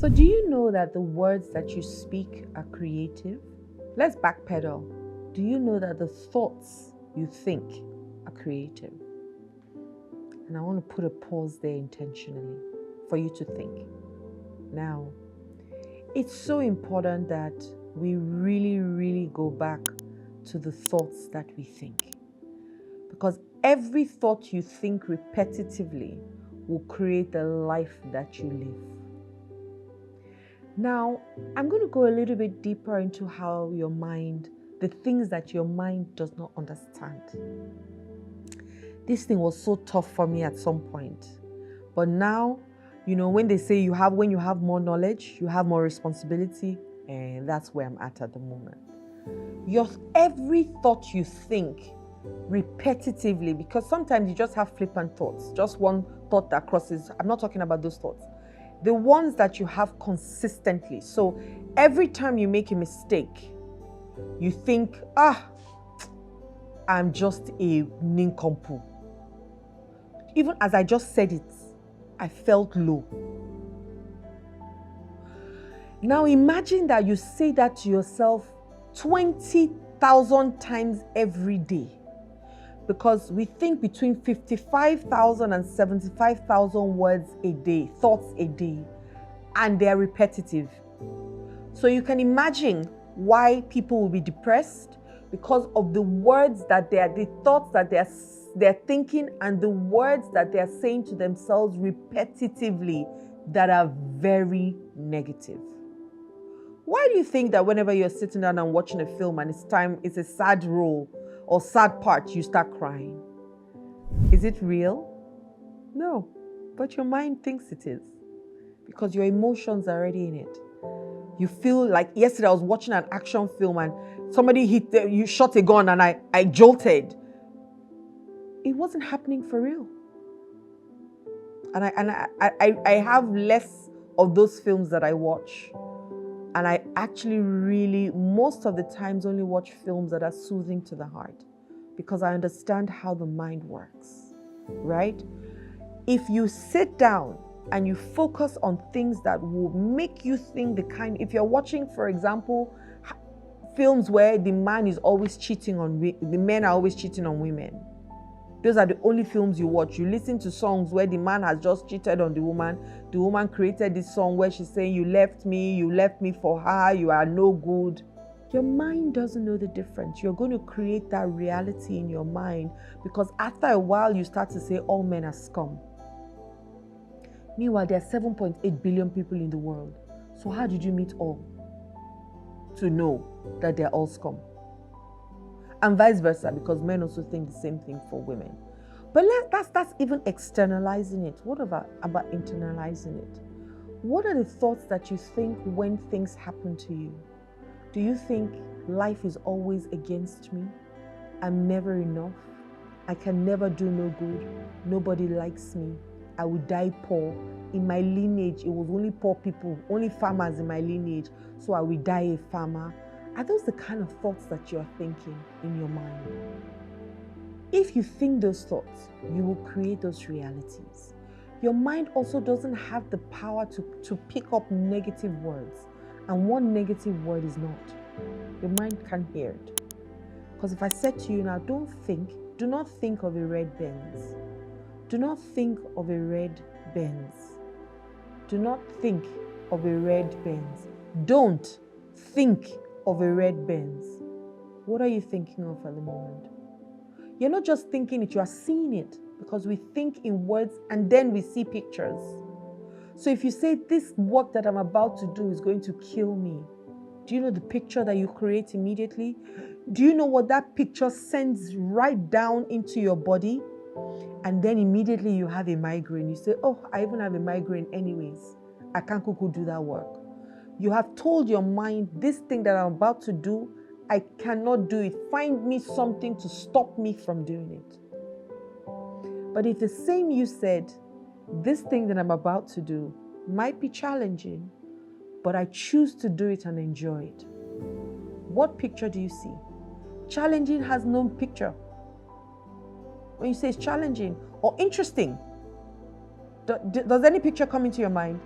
So do you know that the words that you speak are creative? Let's backpedal. Do you know that the thoughts you think are creative? And I want to put a pause there intentionally for you to think. Now, it's so important that we really, really go back to the thoughts that we think. Because every thought you think repetitively will create the life that you live. Now, I'm going to go a little bit deeper into how your mind, the things that your mind does not understand. This thing was so tough for me at some point. But now, when they say when you have more knowledge, you have more responsibility, and that's where I'm at the moment. Every thought you think repetitively, because sometimes you just have flippant thoughts, just one thought that crosses. I'm not talking about those thoughts. The ones that you have consistently. So every time you make a mistake, you think, I'm just a nincompoop. Even as I just said it, I felt low. Now imagine that you say that to yourself 20,000 times every day. Because we think between 55,000 and 75,000 words a day, thoughts a day, and they're repetitive. So you can imagine why people will be depressed, because of the words that the thoughts that they're thinking, and the words that they're saying to themselves repetitively that are very negative. Why do you think that whenever you're sitting down and watching a film and it's a sad role or sad part, you start crying? Is it real? No, but your mind thinks it is, because your emotions are already in it. You feel like yesterday I was watching an action film and somebody you shot a gun and I jolted. It wasn't happening for real. And I have less of those films that I watch. And I actually really, most of the times, only watch films that are soothing to the heart, because I understand how the mind works, right? If you sit down and you focus on things that will make you think if you're watching, for example, films where the man is always cheating the men are always cheating on women. Those are the only films you watch. You listen to songs where the man has just cheated on the woman. The woman created this song where she's saying, you left me for her, you are no good. Your mind doesn't know the difference. You're going to create that reality in your mind, because after a while you start to say all men are scum. Meanwhile, there are 7.8 billion people in the world. So how did you meet all to know that they're all scum? And vice versa, because men also think the same thing for women. But that's even externalizing it. What about internalizing it? What are the thoughts that you think when things happen to you? Do you think life is always against me? I'm never enough. I can never do no good. Nobody likes me. I will die poor. In my lineage, it was only poor people, only farmers in my lineage. So I will die a farmer. Are those the kind of thoughts that you're thinking in your mind? If you think those thoughts, you will create those realities. Your mind also doesn't have the power to pick up negative words. And one negative word is not. Your mind can't hear it. Because if I said to you now, do not think of a red Benz. Do not think of a red Benz. Do not think of a red Benz. Don't think of a red Benz. What are you thinking of at the moment? You're not just thinking it, you are seeing it, because we think in words and then we see pictures. So if you say this work that I'm about to do is going to kill me, do you know the picture that you create immediately? Do you know what that picture sends right down into your body? And then immediately you have a migraine. You say, oh, I even have a migraine anyways. I can't do that work. You have told your mind, this thing that I'm about to do, I cannot do it. Find me something to stop me from doing it. But if the same you said, this thing that I'm about to do might be challenging, but I choose to do it and enjoy it. What picture do you see? Challenging has no picture. When you say it's challenging or interesting, does any picture come into your mind?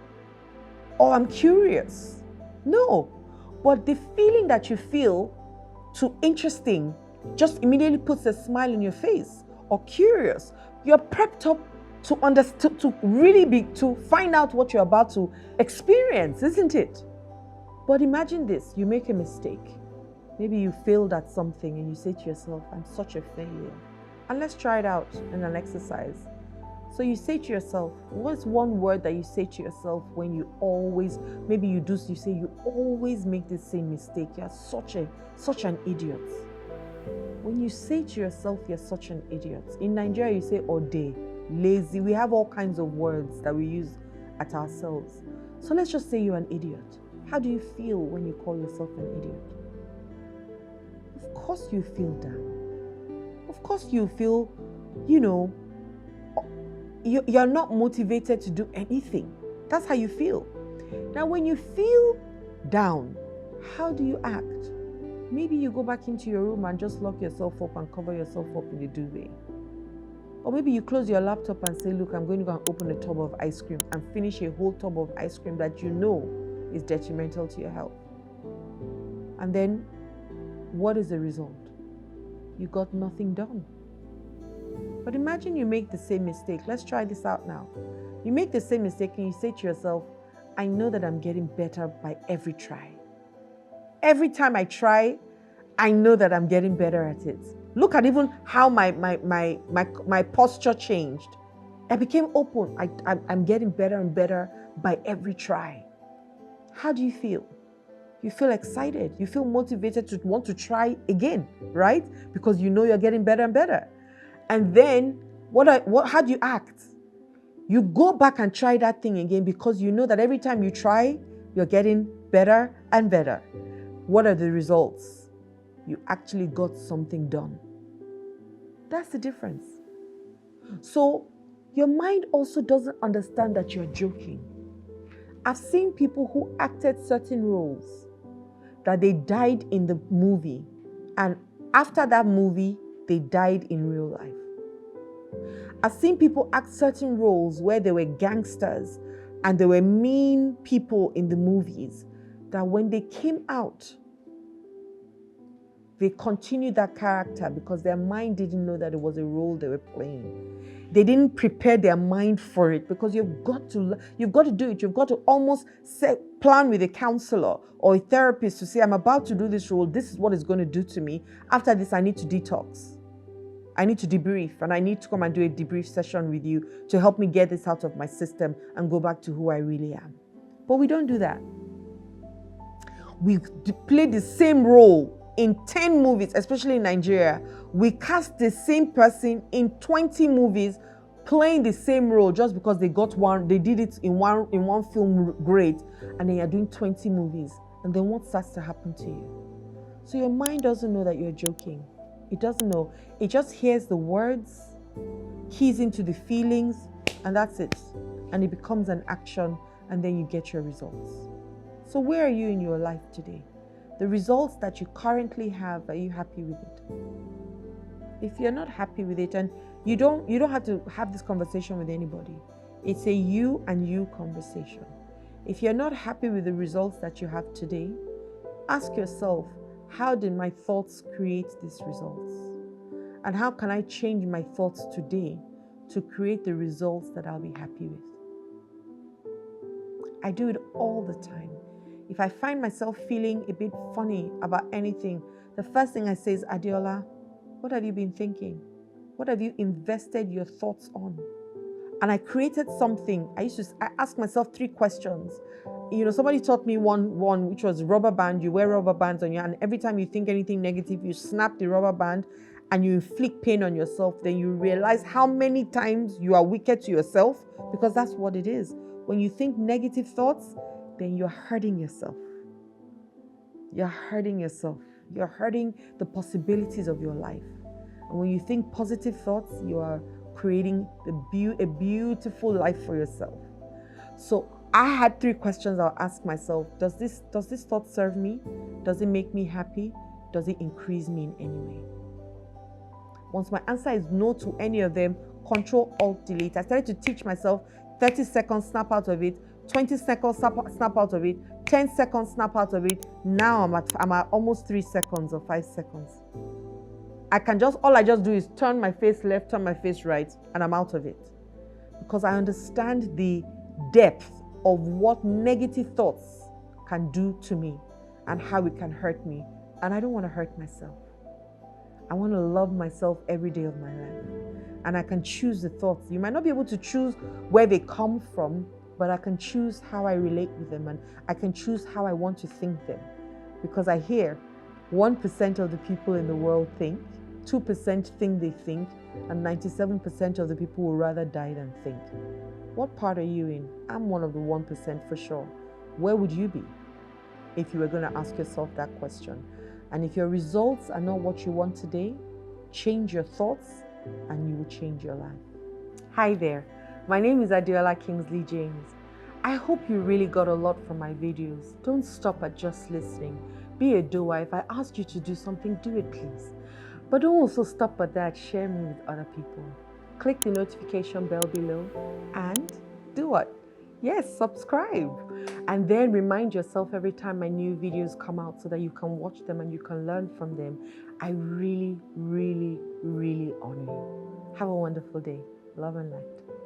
or I'm curious. No. But the feeling that you feel to interesting just immediately puts a smile on your face, or curious. You're prepped up to understand, to really be, to find out what you're about to experience, isn't it? But imagine this, you make a mistake. Maybe you failed at something and you say to yourself, I'm such a failure. And let's try it out in an exercise. So you say to yourself, what's one word that you say to yourself when you always, maybe you say you always make the same mistake. You're such an idiot. When you say to yourself, you're such an idiot. In Nigeria, you say ode, lazy. We have all kinds of words that we use at ourselves. So let's just say you're an idiot. How do you feel when you call yourself an idiot? Of course you feel down. Of course you feel, you're not motivated to do anything. That's how you feel. Now, when you feel down, how do you act? Maybe you go back into your room and just lock yourself up and cover yourself up in the duvet. Or maybe you close your laptop and say, look, I'm going to go and open a tub of ice cream and finish a whole tub of ice cream that you know is detrimental to your health. And then, what is the result? You got nothing done. But imagine you make the same mistake. Let's try this out now. You make the same mistake and you say to yourself, I know that I'm getting better by every try. Every time I try, I know that I'm getting better at it. Look at even how my posture changed. I became open. I'm getting better and better by every try. How do you feel? You feel excited. You feel motivated to want to try again, right? Because you know you're getting better and better. And then, how do you act? You go back and try that thing again because you know that every time you try, you're getting better and better. What are the results? You actually got something done. That's the difference. So, your mind also doesn't understand that you're joking. I've seen people who acted certain roles that they died in the movie, and after that movie, they died in real life. I've seen people act certain roles where they were gangsters and they were mean people in the movies, that when they came out, they continued that character because their mind didn't know that it was a role they were playing. They didn't prepare their mind for it, because you've got to do it. You've got to almost plan with a counselor or a therapist to say, I'm about to do this role. This is what it's going to do to me. After this, I need to detox. I need to debrief, and I need to come and do a debrief session with you to help me get this out of my system and go back to who I really am. But we don't do that. We play the same role in 10 movies, especially in Nigeria. We cast the same person in 20 movies playing the same role just because they did it in one film great, and then you're doing 20 movies. And then what starts to happen to you? So your mind doesn't know that you're joking. It doesn't know. It just hears the words, keys into the feelings, and that's it. And it becomes an action, and then you get your results. So where are you in your life today? The results that you currently have, are you happy with it? If you're not happy with it, and you don't have to have this conversation with anybody. It's a you and you conversation. If you're not happy with the results that you have today, ask yourself, how did my thoughts create these results? And how can I change my thoughts today to create the results that I'll be happy with? I do it all the time. If I find myself feeling a bit funny about anything, the first thing I say is, Adeola, what have you been thinking? What have you invested your thoughts on? And I created something. I ask myself 3 questions. Somebody taught me one which was rubber band. You wear rubber bands on you, and every time you think anything negative, you snap the rubber band and you inflict pain on yourself. Then you realize how many times you are wicked to yourself, because that's what it is. When you think negative thoughts, then you're hurting yourself. You're hurting yourself. You're hurting the possibilities of your life. And when you think positive thoughts, you are creating a beautiful life for yourself. So I had 3 questions I'll ask myself. Does this thought serve me? Does it make me happy? Does it increase me in any way? Once my answer is no to any of them, Control Alt Delete. I started to teach myself 30 seconds, snap out of it, 20 seconds, snap out of it, 10 seconds, snap out of it. Now I'm at almost 3 seconds or 5 seconds. All I just do is turn my face left, turn my face right, and I'm out of it. Because I understand the depth of what negative thoughts can do to me and how it can hurt me. And I don't want to hurt myself. I want to love myself every day of my life. And I can choose the thoughts. You might not be able to choose where they come from, but I can choose how I relate with them, and I can choose how I want to think them. Because I hear 1% of the people in the world think, 2% think they think, and 97% of the people will rather die than think. What part are you in? I'm one of the 1% for sure. Where would you be if you were going to ask yourself that question? And if your results are not what you want today, change your thoughts and you will change your life. Hi there, my name is Adeola Kingsley James. I hope you really got a lot from my videos. Don't stop at just listening. Be a doer. If I asked you to do something, do it please. But don't also stop at that. Share me with other people. Click the notification bell below and do what? Yes, subscribe. And then remind yourself every time my new videos come out so that you can watch them and you can learn from them. I really, really, really honor you. Have a wonderful day. Love and light.